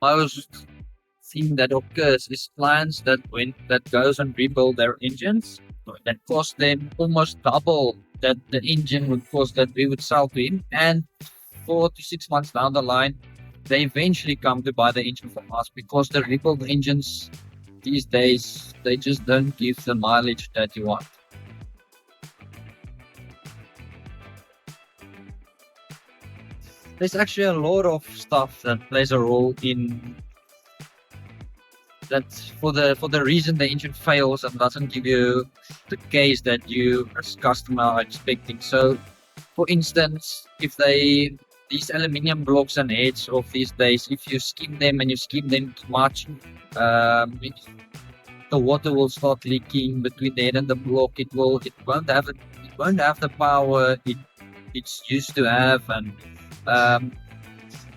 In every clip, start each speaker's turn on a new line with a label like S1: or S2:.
S1: most thing that occurs is clients that goes and rebuild their engines that cost them almost double that the engine would cost that we would sell to him, and 4 to 6 months down the line, they eventually come to buy the engine from us because the rebuild engines these days they just don't give the mileage that you want. There's actually a lot of stuff that plays a role in that for the reason the engine fails and doesn't give you the case that you as customer are expecting. So for instance, if they these aluminium blocks and heads of these days, if you skim them and you skim them too much, the water will start leaking between the head and the block. It won't have the power it's used to have, and um,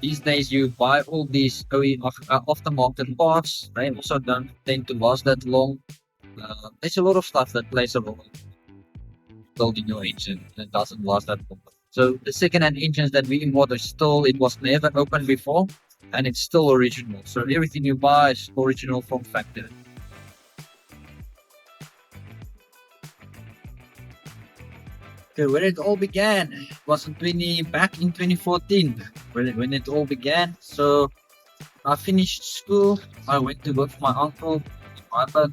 S1: these days you buy all these aftermarket parts. They also don't tend to last that long. There's a lot of stuff that plays a role in building your engine that doesn't last that long. So the second-hand engines that we import are still, it was never opened before, and it's still original. So everything you buy is original from factory. Okay, where it all began was back in 2014 when it all began. So I finished school. I went to work for my uncle. But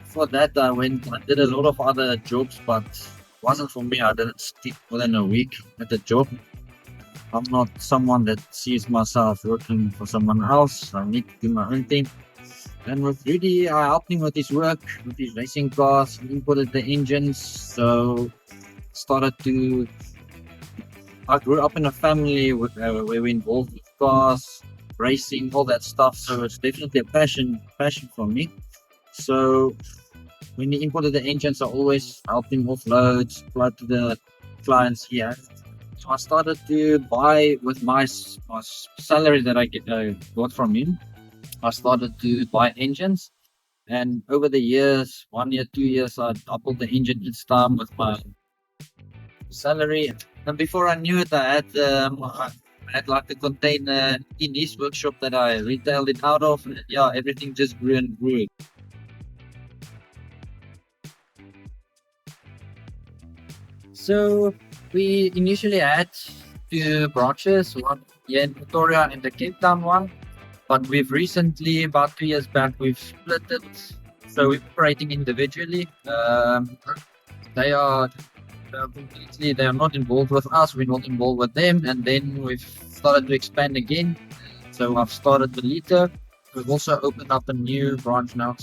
S1: for that, I did a lot of other jobs, but wasn't for me. I didn't stick more than a week at the job. I'm not someone that sees myself working for someone else. I need to do my own thing. And with Rudy, I helped him with his work, with his racing cars, imported the engines. So started to. I grew up in a family where we were involved with cars, racing, all that stuff. So it's definitely a passion for me. So when he imported the engines, I always helped him offload, supply to the clients here. So I started to buy with my salary that I got from him. I started to buy engines, and over the years, 1 year, 2 years, I doubled the engine each time with my salary. And before I knew it, I had like a container in his workshop that I retailed it out of. And yeah, everything just grew and grew. So we initially had two branches, one here in Pretoria and the Cape Town one. But we've recently, about 2 years back, we've split it. So we're operating individually. They are completely, they are not involved with us, we're not involved with them. And then we've started to expand again. So I've started Ballito. We've also opened up a new branch now.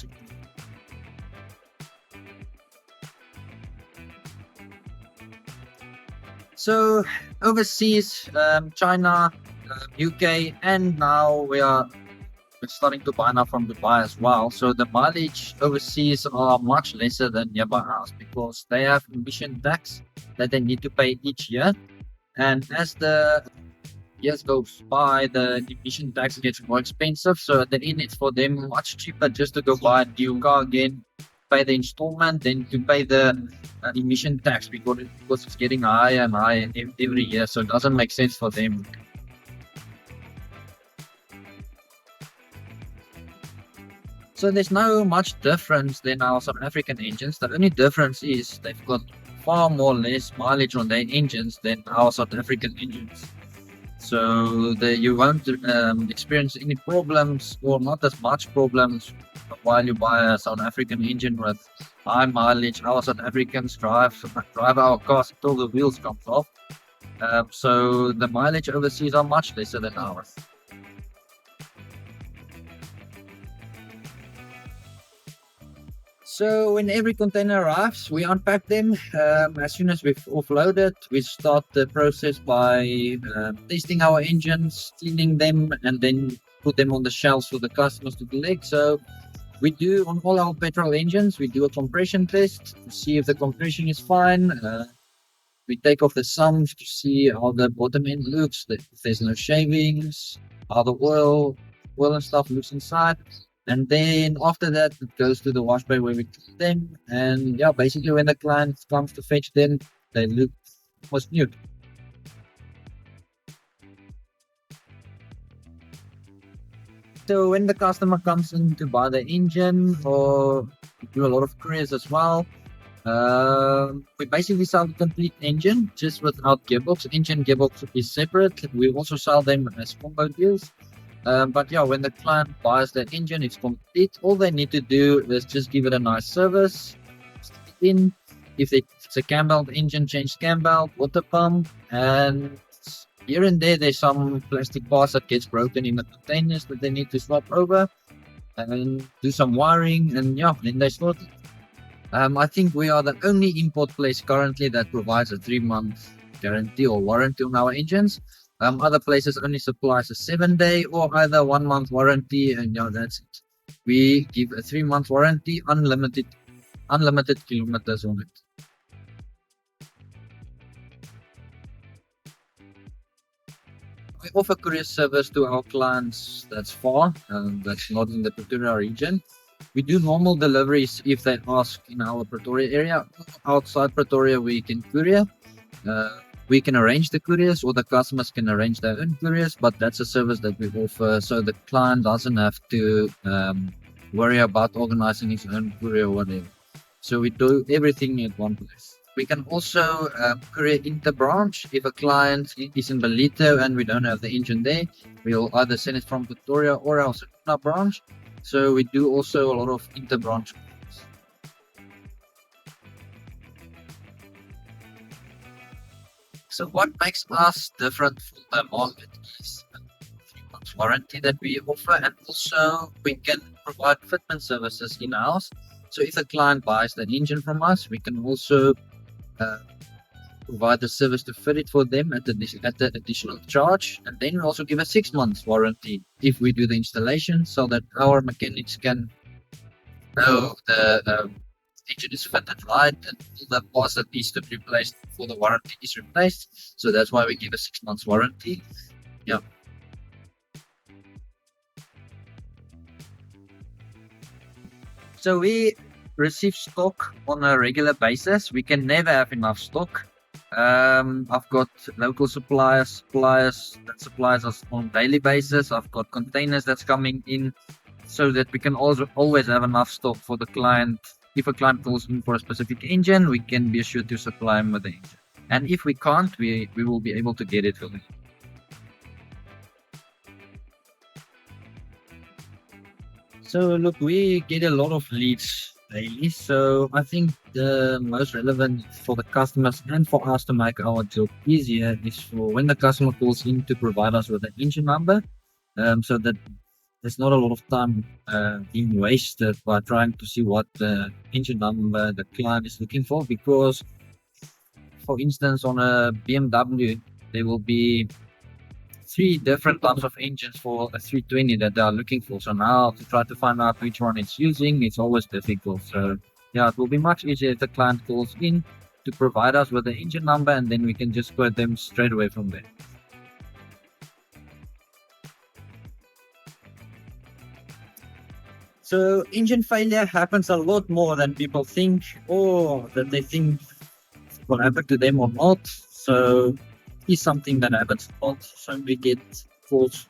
S1: So overseas, China, UK, and now we're starting to buy now from Dubai as well. So the mileage overseas are much lesser than nearby us because they have emission tax that they need to pay each year. And as the years goes by, the emission tax gets more expensive. So at the end, it's for them much cheaper just to go buy a new car again, pay the installment, than to pay the emission tax because it's getting higher and higher every year. So it doesn't make sense for them. So there's no much difference than our South African engines. The only difference is they've got far more less mileage on their engines than our South African engines. So you won't experience any problems or not as much problems while you buy a South African engine with high mileage. Our South Africans drive our cars until the wheels come off. So the mileage overseas are much lesser than ours. So when every container arrives, we unpack them. As soon as we've offloaded, we start the process by testing our engines, cleaning them, and then put them on the shelves for the customers to collect. So we do on all our petrol engines, we do a compression test to see if the compression is fine. We take off the sums to see how the bottom end looks, if there's no shavings, how the oil and stuff looks inside. And then after that, it goes to the wash bay where we clean them. And yeah, basically when the client comes to fetch them, they look almost new. So when the customer comes in to buy the engine, or do a lot of couriers as well, we basically sell the complete engine just without gearbox. Engine gearbox is separate. We also sell them as combo deals. But yeah, when the client buys the engine, it's complete. All they need to do is just give it a nice service. In if it's a cam belt engine, change cam belt, water pump, and here and there's some plastic parts that gets broken in the containers that they need to swap over and do some wiring, and yeah, then they sort it. I think we are the only import place currently that provides a 3-month guarantee or warranty on our engines. Other places only supplies a 7-day or either 1-month warranty, and yeah, that's it. We give a 3-month warranty, unlimited kilometers on it. We offer courier service to our clients that's far, that's not in the Pretoria region. We do normal deliveries if they ask in our Pretoria area. Outside Pretoria, we can courier. We can arrange the couriers, or the customers can arrange their own couriers, but that's a service that we offer, so the client doesn't have to worry about organizing his own courier or whatever. So we do everything at one place. We can also courier inter-branch. If a client is in Ballito and we don't have the engine there, we'll either send it from Pretoria or our Secunda branch. So we do also a lot of inter-branch. So what makes us different from the market is a 3-month warranty that we offer, and also we can provide fitment services in-house. So if the client buys the engine from us, we can also provide the service to fit it for them at the additional charge, and then we also give a 6 months warranty if we do the installation, so that our mechanics can know the engine is fitted right and all the parts that needs to be replaced before the warranty is replaced. So that's why we give a 6 months warranty. Yeah. So we receive stock on a regular basis. We can never have enough stock. I've got local suppliers that supplies us on daily basis. I've got containers that's coming in, so that we can also always have enough stock for the client. If a client calls in for a specific engine, we can be assured to supply him with the engine. And if we can't, we will be able to get it for them. So look, we get a lot of leads daily. So I think the most relevant for the customers and for us to make our job easier is for when the customer calls in to provide us with an engine number, so that there's not a lot of time being wasted by trying to see what the engine number the client is looking for. Because, for instance, on a BMW, there will be 3 different types of engines for a 320 that they are looking for. So now to try to find out which one it's using, it's always difficult. So yeah, it will be much easier if the client calls in to provide us with the engine number, and then we can just quote them straight away from there. So engine failure happens a lot more than people think, or that they think will happen to them or not. So it's something that happens a lot. So we get calls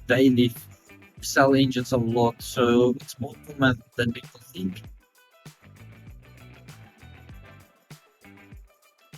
S1: daily, sell engines a lot. So it's more common than people think.